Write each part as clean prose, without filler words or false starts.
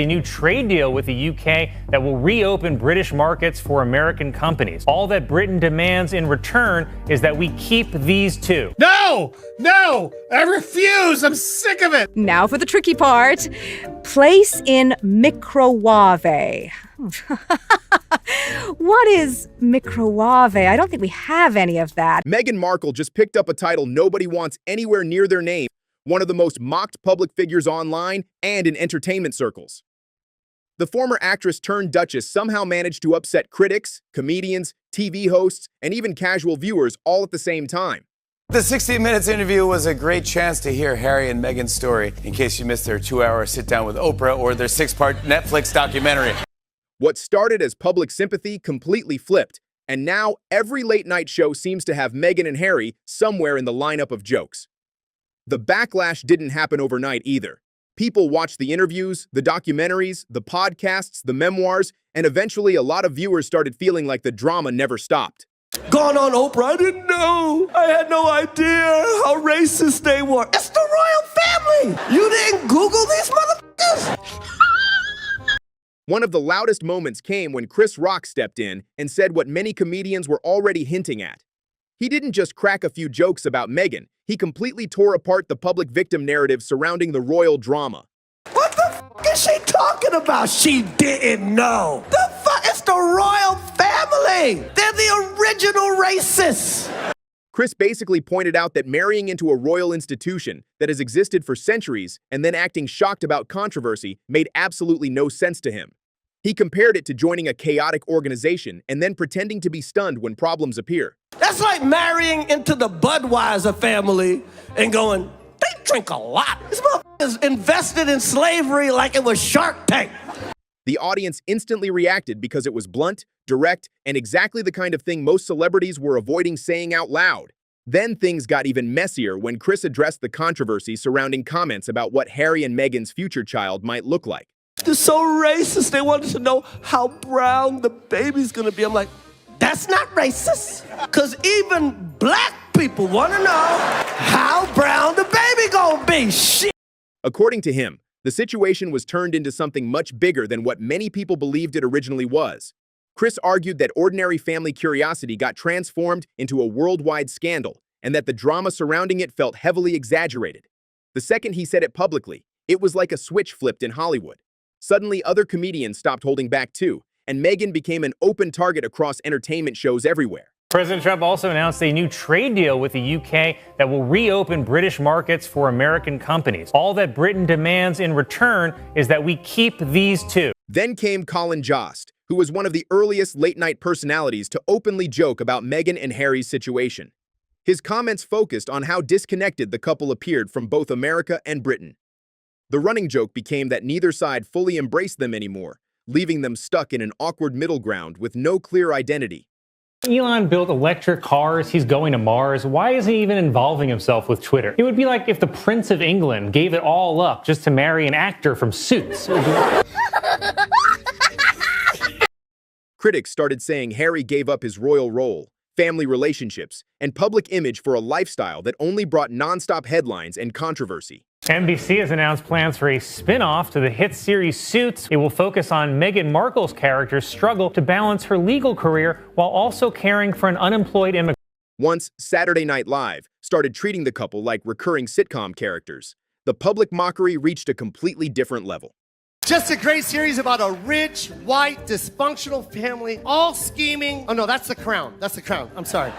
A new trade deal with the UK that will reopen British markets for American companies. All that Britain demands in return is that we keep these two. No! No! I refuse! I'm sick of it! Now for the tricky part. Place in microwave. What is microwave? I don't think we have any of that. Meghan Markle just picked up a title nobody wants anywhere near their name, one of the most mocked public figures online and in entertainment circles. The former actress turned Duchess somehow managed to upset critics, comedians, TV hosts, and even casual viewers all at the same time. The 60 Minutes interview was a great chance to hear Harry and Meghan's story in case you missed their 2-hour sit-down with Oprah or their 6-part Netflix documentary. What started as public sympathy completely flipped, and now every late-night show seems to have Meghan and Harry somewhere in the lineup of jokes. The backlash didn't happen overnight either. People watched the interviews, the documentaries, the podcasts, the memoirs, and eventually a lot of viewers started feeling like the drama never stopped. Gone on Oprah, I didn't know. I had no idea how racist they were. It's the royal family. You didn't Google these motherfuckers? One of the loudest moments came when Chris Rock stepped in and said what many comedians were already hinting at. He didn't just crack a few jokes about Meghan, he completely tore apart the public victim narrative surrounding the royal drama. What the fuck is she talking about? She didn't know. The fuck? It's the royal family. They're the original racists. Chris basically pointed out that marrying into a royal institution that has existed for centuries and then acting shocked about controversy made absolutely no sense to him. He compared it to joining a chaotic organization and then pretending to be stunned when problems appear. That's like marrying into the Budweiser family and going, they drink a lot. This motherfucker's invested in slavery like it was Shark Tank. The audience instantly reacted because it was blunt, direct, and exactly the kind of thing most celebrities were avoiding saying out loud. Then things got even messier when Chris addressed the controversy surrounding comments about what Harry and Meghan's future child might look like. They're so racist. They wanted to know how brown the baby's gonna be. I'm like, that's not racist. Because even black people want to know how brown the baby gonna be. Shit. According to him, the situation was turned into something much bigger than what many people believed it originally was. Chris argued that ordinary family curiosity got transformed into a worldwide scandal and that the drama surrounding it felt heavily exaggerated. The second he said it publicly, it was like a switch flipped in Hollywood. Suddenly, other comedians stopped holding back too, and Meghan became an open target across entertainment shows everywhere. President Trump also announced a new trade deal with the UK that will reopen British markets for American companies. All that Britain demands in return is that we keep these two. Then came Colin Jost, who was one of the earliest late-night personalities to openly joke about Meghan and Harry's situation. His comments focused on how disconnected the couple appeared from both America and Britain. The running joke became that neither side fully embraced them anymore, leaving them stuck in an awkward middle ground with no clear identity. Elon built electric cars, he's going to Mars. Why isn't he even involving himself with Twitter? It would be like if the Prince of England gave it all up just to marry an actor from Suits. Critics started saying Harry gave up his royal role, family relationships, and public image for a lifestyle that only brought nonstop headlines and controversy. NBC has announced plans for a spin-off to the hit series Suits. It will focus on Meghan Markle's character's struggle to balance her legal career while also caring for an unemployed immigrant. Once Saturday Night Live started treating the couple like recurring sitcom characters, the public mockery reached a completely different level. Just a great series about a rich, white, dysfunctional family, all scheming. Oh no, that's The Crown. That's The Crown. I'm sorry.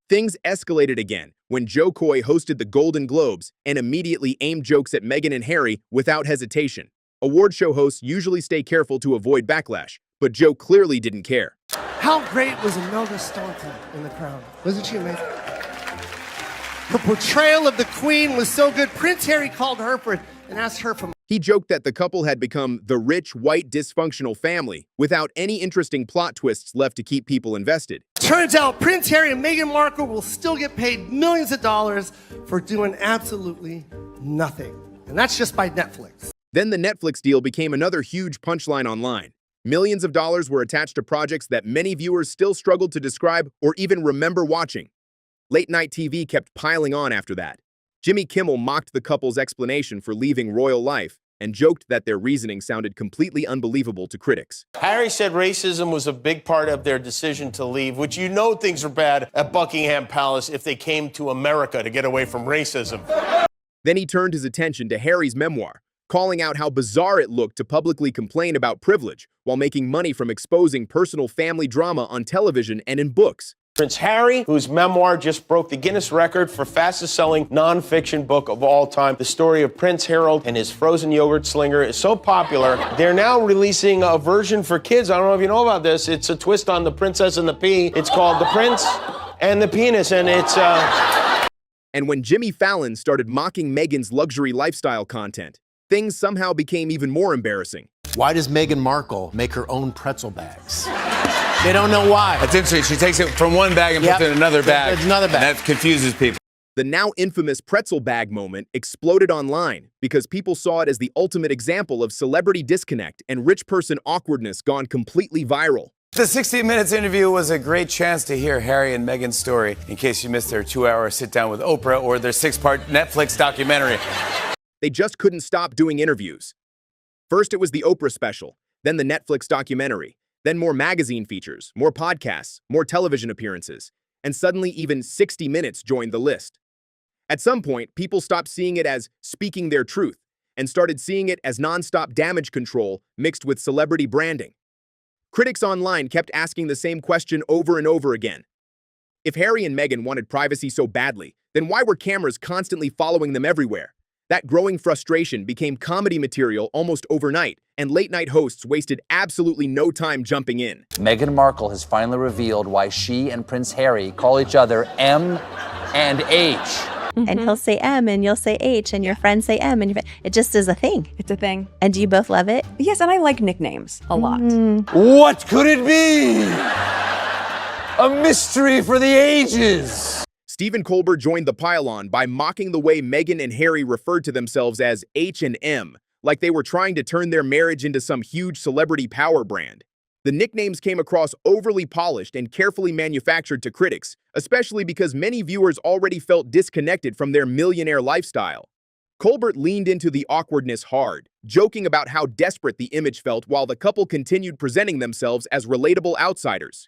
Things escalated again when Joe Coy hosted the Golden Globes and immediately aimed jokes at Meghan and Harry without hesitation. Award show hosts usually stay careful to avoid backlash, but Joe clearly didn't care. How great was Imelda Staunton in The Crown? Wasn't she amazing? Her portrayal of the Queen was so good. Prince Harry called her and asked her for. He joked that the couple had become the rich, white, dysfunctional family without any interesting plot twists left to keep people invested. Turns out Prince Harry and Meghan Markle will still get paid millions of dollars for doing absolutely nothing. And that's just by Netflix. Then the Netflix deal became another huge punchline online. Millions of dollars were attached to projects that many viewers still struggled to describe or even remember watching. Late-night TV kept piling on after that. Jimmy Kimmel mocked the couple's explanation for leaving royal life and joked that their reasoning sounded completely unbelievable to critics. Harry said racism was a big part of their decision to leave, which you know things are bad at Buckingham Palace if they came to America to get away from racism. Then he turned his attention to Harry's memoir, calling out how bizarre it looked to publicly complain about privilege while making money from exposing personal family drama on television and in books. Prince Harry, whose memoir just broke the Guinness record for fastest-selling nonfiction book of all time. The story of Prince Harold and his frozen yogurt slinger is so popular, they're now releasing a version for kids. I don't know if you know about this. It's a twist on The Princess and the Pea. It's called The Prince and the Penis, and it's... And when Jimmy Fallon started mocking Meghan's luxury lifestyle content, things somehow became even more embarrassing. Why does Meghan Markle make her own pretzel bags? They don't know why. That's interesting. She takes it from one bag and puts it in another bag. It's another bag. And that confuses people. The now infamous pretzel bag moment exploded online because people saw it as the ultimate example of celebrity disconnect and rich person awkwardness gone completely viral. The 60 Minutes interview was a great chance to hear Harry and Meghan's story in case you missed their 2-hour sit-down with Oprah or their 6-part Netflix documentary. They just couldn't stop doing interviews. First, it was the Oprah special, then the Netflix documentary, then more magazine features, more podcasts, more television appearances, and suddenly even 60 Minutes joined the list. At some point, people stopped seeing it as speaking their truth and started seeing it as nonstop damage control mixed with celebrity branding. Critics online kept asking the same question over and over again. If Harry and Meghan wanted privacy so badly, then why were cameras constantly following them everywhere? That growing frustration became comedy material almost overnight, and late-night hosts wasted absolutely no time jumping in. Meghan Markle has finally revealed why she and Prince Harry call each other M and H. And he'll say M and you'll say H and your friends say M and it just is a thing. It's a thing. And do you both love it? Yes, and I like nicknames a lot. What could it be? A mystery for the ages. Stephen Colbert joined the pile-on by mocking the way Meghan and Harry referred to themselves as H and M, like they were trying to turn their marriage into some huge celebrity power brand. The nicknames came across overly polished and carefully manufactured to critics, especially because many viewers already felt disconnected from their millionaire lifestyle. Colbert leaned into the awkwardness hard, joking about how desperate the image felt while the couple continued presenting themselves as relatable outsiders.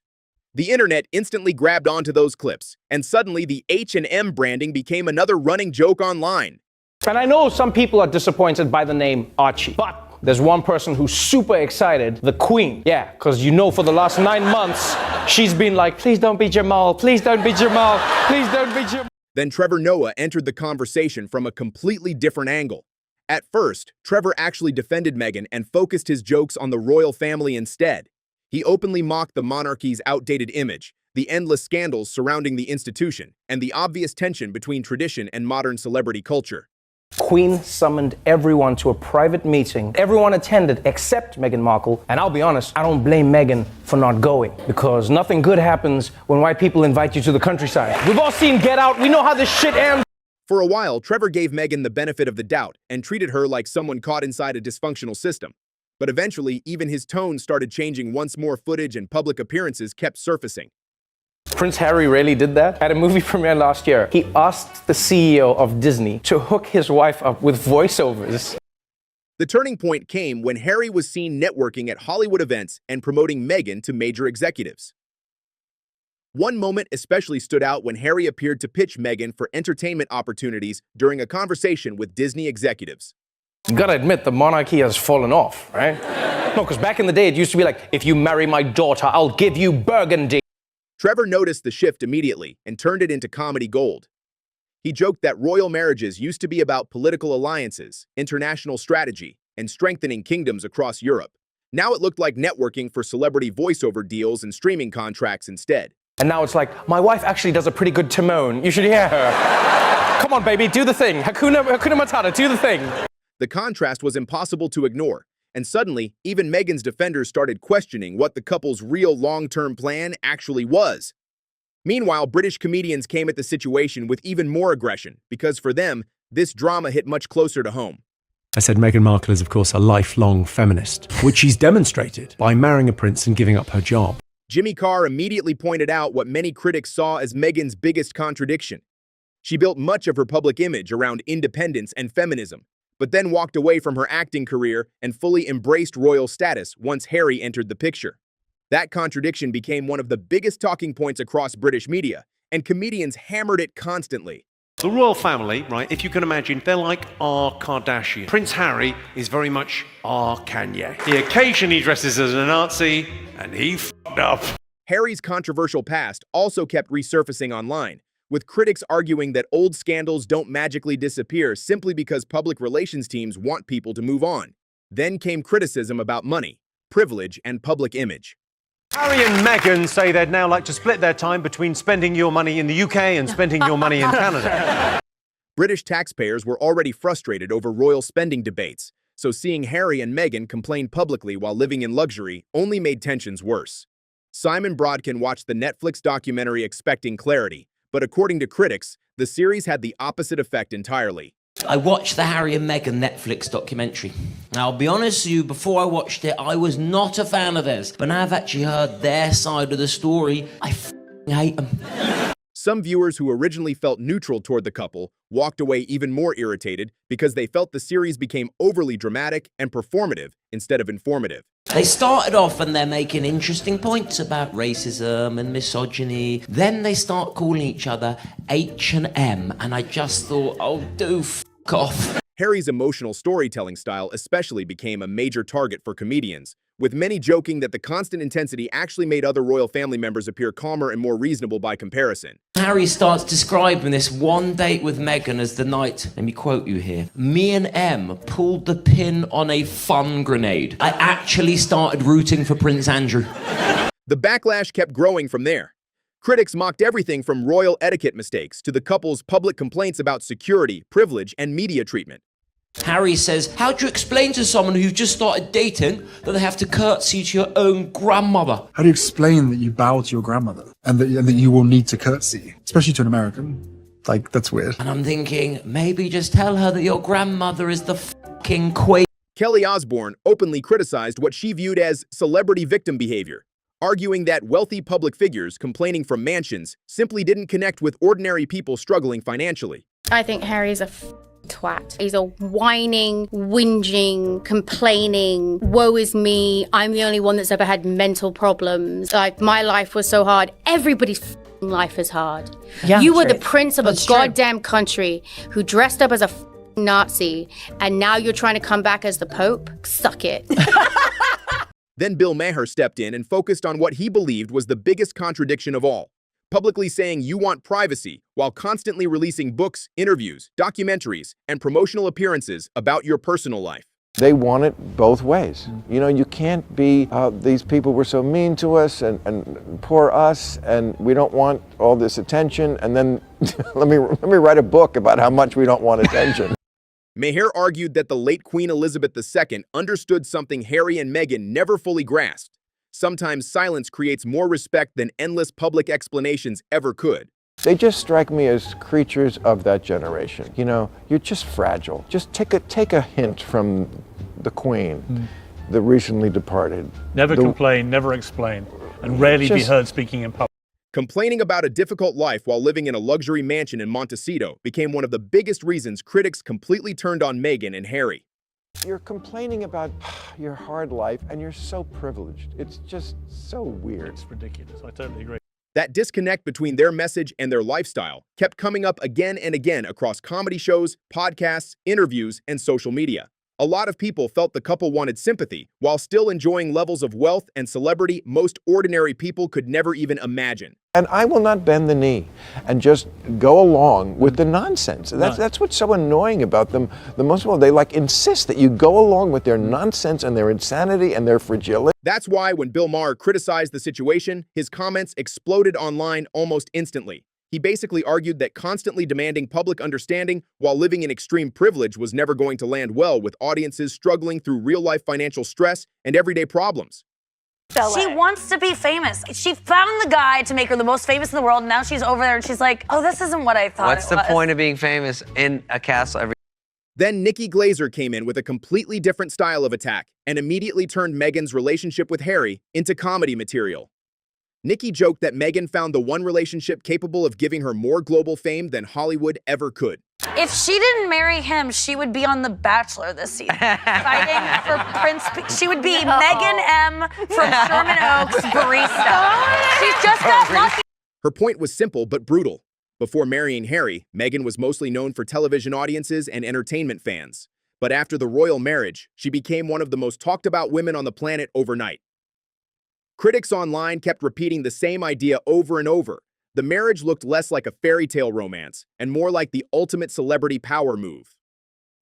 The internet instantly grabbed onto those clips, and suddenly the H&M branding became another running joke online. And I know some people are disappointed by the name Archie, but there's one person who's super excited, the Queen. Yeah, because you know for the last 9 months, she's been like, please don't be Jamal, please don't be Jamal, please don't be Jamal. Then Trevor Noah entered the conversation from a completely different angle. At first, Trevor actually defended Meghan and focused his jokes on the royal family instead. He openly mocked the monarchy's outdated image, the endless scandals surrounding the institution, and the obvious tension between tradition and modern celebrity culture. Queen summoned everyone to a private meeting. Everyone attended except Meghan Markle. And I'll be honest, I don't blame Meghan for not going, because nothing good happens when white people invite you to the countryside. We've all seen Get Out. We know how this shit ends. For a while, Trevor gave Meghan the benefit of the doubt and treated her like someone caught inside a dysfunctional system. But eventually, even his tone started changing once more footage and public appearances kept surfacing. Prince Harry really did that. At a movie premiere last year, he asked the CEO of Disney to hook his wife up with voiceovers. The turning point came when Harry was seen networking at Hollywood events and promoting Meghan to major executives. One moment especially stood out when Harry appeared to pitch Meghan for entertainment opportunities during a conversation with Disney executives. You gotta admit, the monarchy has fallen off, right? No, because back in the day, it used to be like, if you marry my daughter, I'll give you Burgundy. Trevor noticed the shift immediately and turned it into comedy gold. He joked that royal marriages used to be about political alliances, international strategy, and strengthening kingdoms across Europe. Now it looked like networking for celebrity voiceover deals and streaming contracts instead. And now it's like, my wife actually does a pretty good Timon. You should hear her. Come on, baby, do the thing. Hakuna Matata, do the thing. The contrast was impossible to ignore, and suddenly, even Meghan's defenders started questioning what the couple's real long-term plan actually was. Meanwhile, British comedians came at the situation with even more aggression, because for them, this drama hit much closer to home. I said Meghan Markle is, of course, a lifelong feminist, which she's demonstrated by marrying a prince and giving up her job. Jimmy Carr immediately pointed out what many critics saw as Meghan's biggest contradiction. She built much of her public image around independence and feminism, but then walked away from her acting career and fully embraced royal status once Harry entered the picture. That contradiction became one of the biggest talking points across British media, and comedians hammered it constantly. The royal family, right, if you can imagine, they're like our Kardashian. Prince Harry is very much our Kanye. He occasionally dresses as a Nazi, and he f***ed up. Harry's controversial past also kept resurfacing online, with critics arguing that old scandals don't magically disappear simply because public relations teams want people to move on. Then came criticism about money, privilege, and public image. Harry and Meghan say they'd now like to split their time between spending your money in the UK and spending your money in Canada. British taxpayers were already frustrated over royal spending debates, so seeing Harry and Meghan complain publicly while living in luxury only made tensions worse. Simon Brodkin watched the Netflix documentary expecting clarity, but according to critics, the series had the opposite effect entirely. I watched the Harry and Meghan Netflix documentary. Now, I'll be honest with you, before I watched it, I was not a fan of theirs. But now I've actually heard their side of the story, I hate them. Some viewers who originally felt neutral toward the couple walked away even more irritated because they felt the series became overly dramatic and performative instead of informative. They started off and they're making interesting points about racism and misogyny. Then they start calling each other H&M, and I just thought, oh, do f*** off. Harry's emotional storytelling style especially became a major target for comedians, with many joking that the constant intensity actually made other royal family members appear calmer and more reasonable by comparison. Harry starts describing this one date with Meghan as the night, let me quote you here, me and M pulled the pin on a fun grenade. I actually started rooting for Prince Andrew. The backlash kept growing from there. Critics mocked everything from royal etiquette mistakes to the couple's public complaints about security, privilege, and media treatment. Harry says, how do you explain to someone who just started dating that they have to curtsy to your own grandmother? How do you explain that you bow to your grandmother and that you will need to curtsy, especially to an American? Like, that's weird. And I'm thinking, maybe just tell her that your grandmother is the fucking queen. Kelly Osbourne openly criticized what she viewed as celebrity victim behavior, arguing that wealthy public figures complaining from mansions simply didn't connect with ordinary people struggling financially. I think Harry's a twat. He's a whining, whinging, complaining, woe is me, I'm the only one that's ever had mental problems. Like, my life was so hard. Everybody's life is hard. Yeah, you were true. the prince of a goddamn country who dressed up as a Nazi, and now you're trying to come back as the Pope? Suck it. Then Bill Maher stepped in and focused on what he believed was the biggest contradiction of all, publicly saying you want privacy while constantly releasing books, interviews, documentaries, and promotional appearances about your personal life. They want it both ways. You know, you can't be, these people were so mean to us and poor us, and we don't want all this attention, and then let me write a book about how much we don't want attention. Maher argued that the late Queen Elizabeth II understood something Harry and Meghan never fully grasped. Sometimes silence creates more respect than endless public explanations ever could. They just strike me as creatures of that generation. You know, you're just fragile. Just take a hint from the Queen, the recently departed. Never complain, never explain, and rarely be heard speaking in public. Complaining about a difficult life while living in a luxury mansion in Montecito became one of the biggest reasons critics completely turned on Meghan and Harry. You're complaining about your hard life, and you're so privileged. It's just so weird. It's ridiculous. I totally agree. That disconnect between their message and their lifestyle kept coming up again and again across comedy shows, podcasts, interviews, and social media. A lot of people felt the couple wanted sympathy while still enjoying levels of wealth and celebrity most ordinary people could never even imagine. And I will not bend the knee and just go along with the nonsense. That's what's so annoying about them. The most of all, they insist that you go along with their nonsense and their insanity and their fragility. That's why when Bill Maher criticized the situation, his comments exploded online almost instantly. He basically argued that constantly demanding public understanding while living in extreme privilege was never going to land well with audiences struggling through real-life financial stress and everyday problems. She wants to be famous. She found the guy to make her the most famous in the world, and now she's over there and she's like, oh, this isn't what I thought What's the point of being famous in a castle? Then Nikki Glaser came in with a completely different style of attack and immediately turned Meghan's relationship with Harry into comedy material. Nikki joked that Meghan found the one relationship capable of giving her more global fame than Hollywood ever could. If she didn't marry him, she would be on The Bachelor this season. Fighting for Prince. She would be Megan M. from Sherman Oaks barista. She's just got lucky. Her point was simple but brutal. Before marrying Harry, Meghan was mostly known for television audiences and entertainment fans. But after the royal marriage, she became one of the most talked about women on the planet overnight. Critics online kept repeating the same idea over and over. The marriage looked less like a fairy tale romance and more like the ultimate celebrity power move.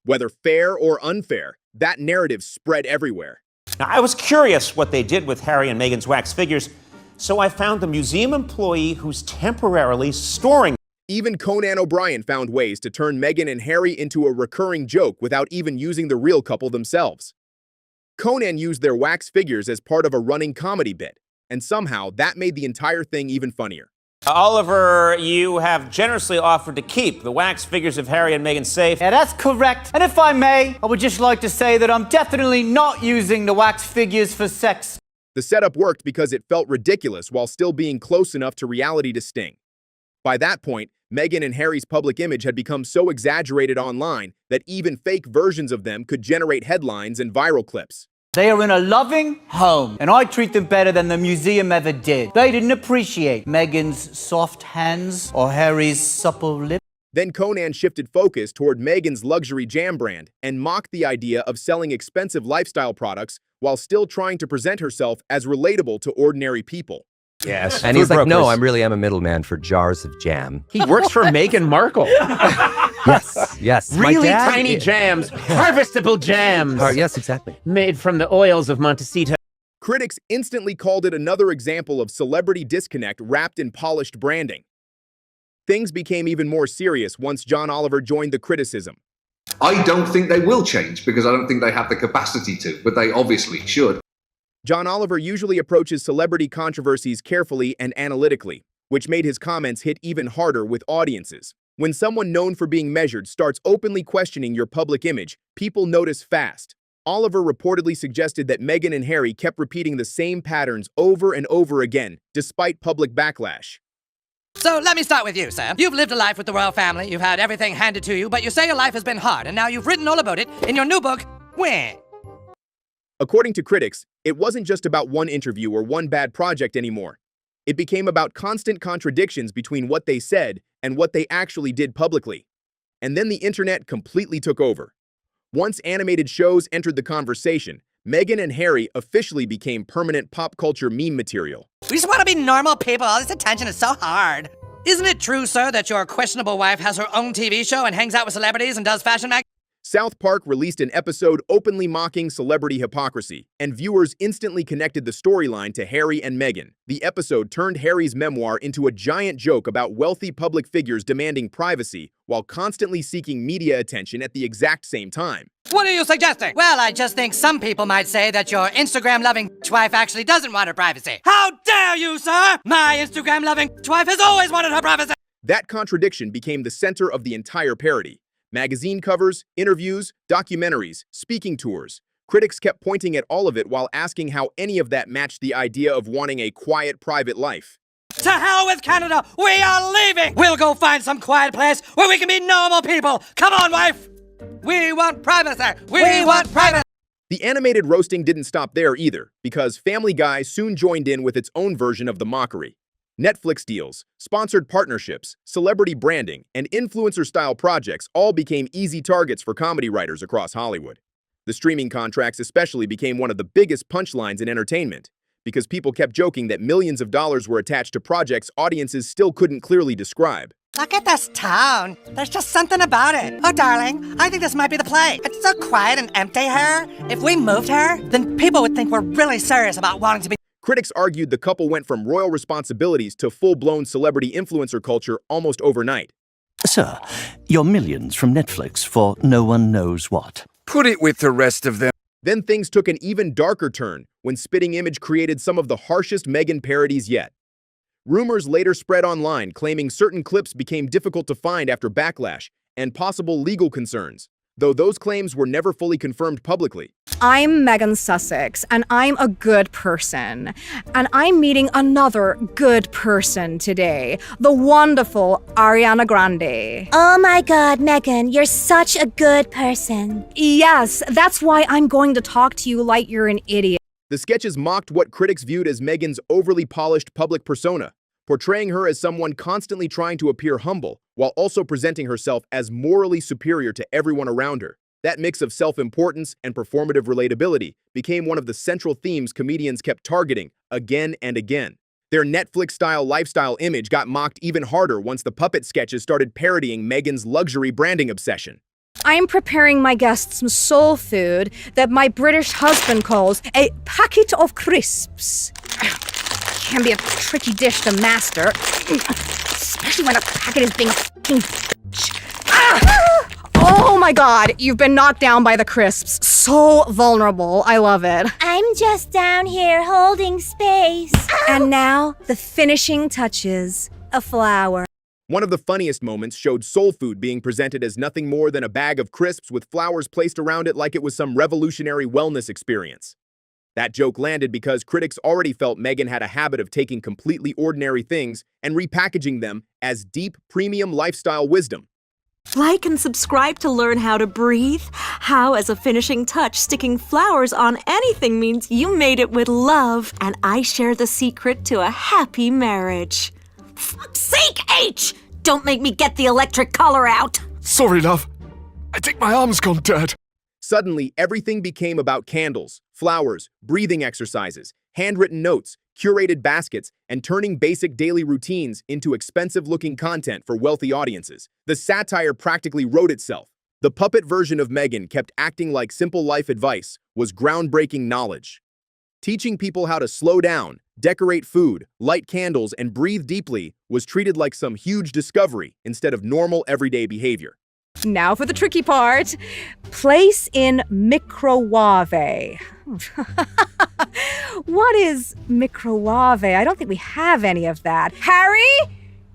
Whether fair or unfair, that narrative spread everywhere. Now, I was curious what they did with Harry and Meghan's wax figures, so I found the museum employee who's temporarily storing. Even Conan O'Brien found ways to turn Meghan and Harry into a recurring joke without even using the real couple themselves. Conan used their wax figures as part of a running comedy bit, and somehow that made the entire thing even funnier. Oliver, you have generously offered to keep the wax figures of Harry and Meghan safe. Yeah, that's correct. And if I may, I would just like to say that I'm definitely not using the wax figures for sex. The setup worked because it felt ridiculous while still being close enough to reality to sting. By that point, Meghan and Harry's public image had become so exaggerated online that even fake versions of them could generate headlines and viral clips. They are in a loving home, and I treat them better than the museum ever did. They didn't appreciate Meghan's soft hands or Harry's supple lips. Then Conan shifted focus toward Meghan's luxury jam brand and mocked the idea of selling expensive lifestyle products while still trying to present herself as relatable to ordinary people. Yes. And he's like, no, I really am a middleman for jars of jam. He works for Meghan Markle. Yes. Really tiny jams, harvestable jams. Yes, exactly. Made from the oils of Montecito. Critics instantly called it another example of celebrity disconnect wrapped in polished branding. Things became even more serious once John Oliver joined the criticism. I don't think they will change because I don't think they have the capacity to, but they obviously should. John Oliver usually approaches celebrity controversies carefully and analytically, which made his comments hit even harder with audiences. When someone known for being measured starts openly questioning your public image, people notice fast. Oliver reportedly suggested that Meghan and Harry kept repeating the same patterns over and over again, despite public backlash. So let me start with you, sir. You've lived a life with the royal family, you've had everything handed to you, but you say your life has been hard, and now you've written all about it in your new book, Where? According to critics, it wasn't just about one interview or one bad project anymore. It became about constant contradictions between what they said and what they actually did publicly. And then the internet completely took over. Once animated shows entered the conversation, Meghan and Harry officially became permanent pop culture meme material. We just want to be normal people. All this attention is so hard. Isn't it true, sir, that your questionable wife has her own TV show and hangs out with celebrities and does fashion magazines? South Park released an episode openly mocking celebrity hypocrisy, and viewers instantly connected the storyline to Harry and Meghan. The episode turned Harry's memoir into a giant joke about wealthy public figures demanding privacy while constantly seeking media attention at the exact same time. What are you suggesting? Well, I just think some people might say that your Instagram-loving wife actually doesn't want her privacy. How dare you, sir? My Instagram-loving wife has always wanted her privacy. That contradiction became the center of the entire parody. Magazine covers, interviews, documentaries, speaking tours. Critics kept pointing at all of it while asking how any of that matched the idea of wanting a quiet, private life. To hell with Canada! We are leaving! We'll go find some quiet place where we can be normal people! Come on, wife! We want privacy! We want privacy! The animated roasting didn't stop there either, because Family Guy soon joined in with its own version of the mockery. Netflix deals, sponsored partnerships, celebrity branding, and influencer-style projects all became easy targets for comedy writers across Hollywood. The streaming contracts especially became one of the biggest punchlines in entertainment, because people kept joking that millions of dollars were attached to projects audiences still couldn't clearly describe. Look at this town. There's just something about it. Oh, darling, I think this might be the place. It's so quiet and empty here. If we moved here, then people would think we're really serious about wanting to be. Critics argued the couple went from royal responsibilities to full-blown celebrity influencer culture almost overnight. Sir, your millions from Netflix for no one knows what. Put it with the rest of them. Then things took an even darker turn when Spitting Image created some of the harshest Meghan parodies yet. Rumors later spread online claiming certain clips became difficult to find after backlash and possible legal concerns. though those claims were never fully confirmed publicly. I'm Meghan Sussex, and I'm a good person. And I'm meeting another good person today, the wonderful Ariana Grande. Oh my god, Meghan, you're such a good person. Yes, that's why I'm going to talk to you like you're an idiot. The sketches mocked what critics viewed as Meghan's overly polished public persona, portraying her as someone constantly trying to appear humble, while also presenting herself as morally superior to everyone around her. That mix of self-importance and performative relatability became one of the central themes comedians kept targeting again and again. Their Netflix-style lifestyle image got mocked even harder once the puppet sketches started parodying Meghan's luxury branding obsession. I'm preparing my guests some soul food that my British husband calls a packet of crisps. Can be a tricky dish to master, especially when a packet is being a fucking bitch. Oh my god, you've been knocked down by the crisps. So vulnerable. I love it. I'm just down here holding space. And now, the finishing touches. A flower. One of the funniest moments showed soul food being presented as nothing more than a bag of crisps with flowers placed around it like it was some revolutionary wellness experience. That joke landed because critics already felt Meghan had a habit of taking completely ordinary things and repackaging them as deep, premium lifestyle wisdom. Like and subscribe to learn how to breathe, how as a finishing touch sticking flowers on anything means you made it with love, and I share the secret to a happy marriage. Fuck's sake, H! Don't make me get the electric collar out! Sorry, love. I think my arm's gone dead. Suddenly, everything became about candles, flowers, breathing exercises, handwritten notes, curated baskets, and turning basic daily routines into expensive-looking content for wealthy audiences. The satire practically wrote itself. The puppet version of Meghan kept acting like simple life advice was groundbreaking knowledge. Teaching people how to slow down, decorate food, light candles, and breathe deeply was treated like some huge discovery instead of normal everyday behavior. Now for the tricky part. Place in microwave. What is microwave? I don't think we have any of that. Harry?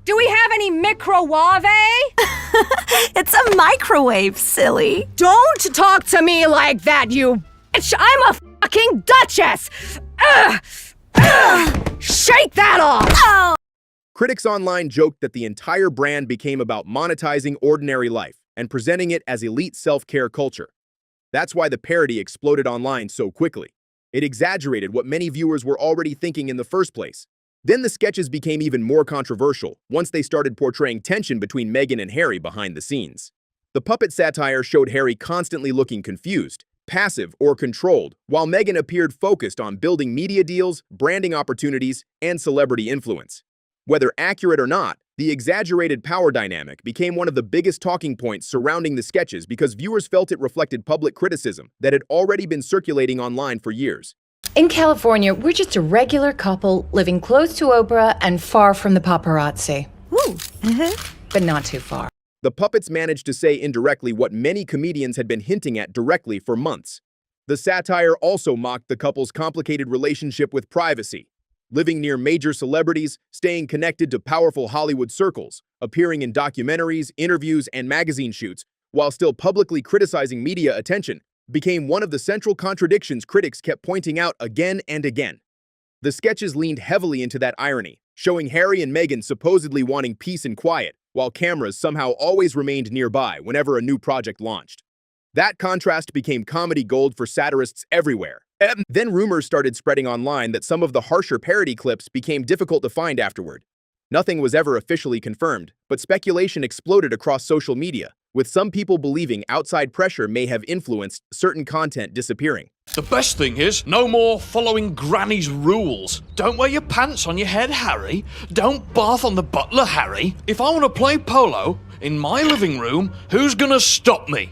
Do we have any microwave? It's a microwave, silly. Don't talk to me like that, you bitch! I'm a fucking duchess! Shake that off! Oh. Critics online joked that the entire brand became about monetizing ordinary life and presenting it as elite self-care culture. That's why the parody exploded online so quickly. It exaggerated what many viewers were already thinking in the first place. Then the sketches became even more controversial once they started portraying tension between Meghan and Harry behind the scenes. The puppet satire showed Harry constantly looking confused, passive, or controlled, while Meghan appeared focused on building media deals, branding opportunities, and celebrity influence. Whether accurate or not, the exaggerated power dynamic became one of the biggest talking points surrounding the sketches because viewers felt it reflected public criticism that had already been circulating online for years. In California, we're just a regular couple living close to Oprah and far from the paparazzi. Woo! But not too far. The puppets managed to say indirectly what many comedians had been hinting at directly for months. The satire also mocked the couple's complicated relationship with privacy. Living near major celebrities, staying connected to powerful Hollywood circles, appearing in documentaries, interviews, and magazine shoots, while still publicly criticizing media attention, became one of the central contradictions critics kept pointing out again and again. The sketches leaned heavily into that irony, showing Harry and Meghan supposedly wanting peace and quiet, while cameras somehow always remained nearby whenever a new project launched. That contrast became comedy gold for satirists everywhere. And then rumors started spreading online that some of the harsher parody clips became difficult to find afterward. Nothing was ever officially confirmed, but speculation exploded across social media, with some people believing outside pressure may have influenced certain content disappearing. The best thing is, no more following Granny's rules. Don't wear your pants on your head, Harry. Don't bath on the butler, Harry. If I want to play polo in my living room, who's gonna stop me?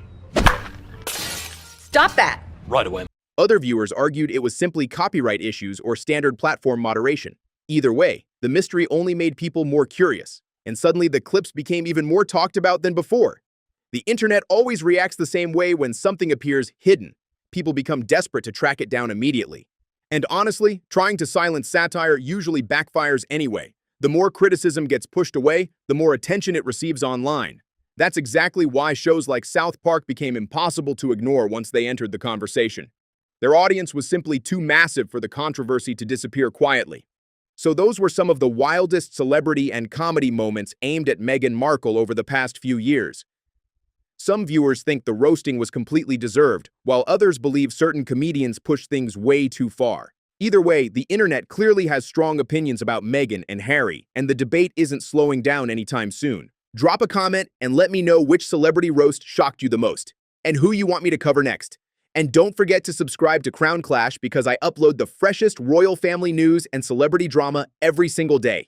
Stop that! Right away. Other viewers argued it was simply copyright issues or standard platform moderation. Either way, the mystery only made people more curious, and suddenly the clips became even more talked about than before. The internet always reacts the same way when something appears hidden. People become desperate to track it down immediately. And honestly, trying to silence satire usually backfires anyway. The more criticism gets pushed away, the more attention it receives online. That's exactly why shows like South Park became impossible to ignore once they entered the conversation. Their audience was simply too massive for the controversy to disappear quietly. So those were some of the wildest celebrity and comedy moments aimed at Meghan Markle over the past few years. Some viewers think the roasting was completely deserved, while others believe certain comedians pushed things way too far. Either way, the internet clearly has strong opinions about Meghan and Harry, and the debate isn't slowing down anytime soon. Drop a comment and let me know which celebrity roast shocked you the most, and who you want me to cover next. And don't forget to subscribe to Crown Clash because I upload the freshest royal family news and celebrity drama every single day.